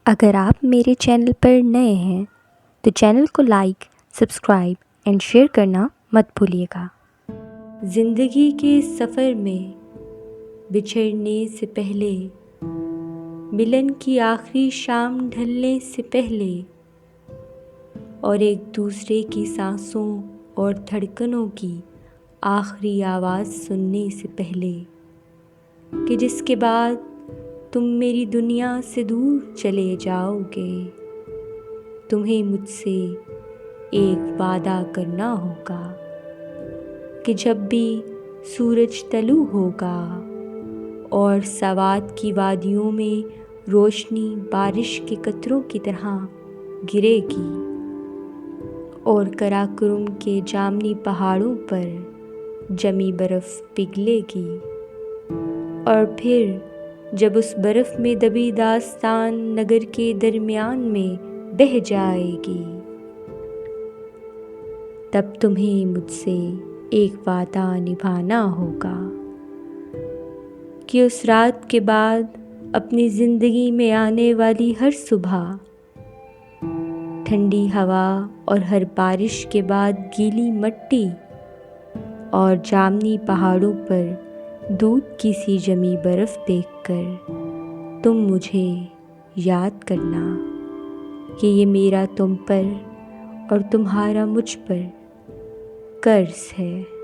अगर आप मेरे चैनल पर नए हैं तो चैनल को लाइक, सब्सक्राइब एंड शेयर करना मत भूलिएगा। ज़िंदगी के सफ़र में बिछड़ने से पहले, मिलन की आखिरी शाम ढलने से पहले और एक दूसरे की सांसों और धड़कनों की आखिरी आवाज़ सुनने से पहले कि जिसके बाद तुम मेरी दुनिया से दूर चले जाओगे, तुम्हें मुझसे एक वादा करना होगा कि जब भी सूरज तलू होगा और सवात की वादियों में रोशनी बारिश के कतरों की तरह गिरेगी और कराकोरम के जामनी पहाड़ों पर जमी बर्फ़ पिघलेगी और फिर जब उस बर्फ़ में दबी दास्तान नगर के दरमियान में बह जाएगी, तब तुम्हें मुझसे एक वादा निभाना होगा कि उस रात के बाद अपनी ज़िंदगी में आने वाली हर सुबह, ठंडी हवा और हर बारिश के बाद गीली मिट्टी और जामनी पहाड़ों पर दूध की सी जमी बर्फ़ देखकर तुम मुझे याद करना कि ये मेरा तुम पर और तुम्हारा मुझ पर कर्ज़ है।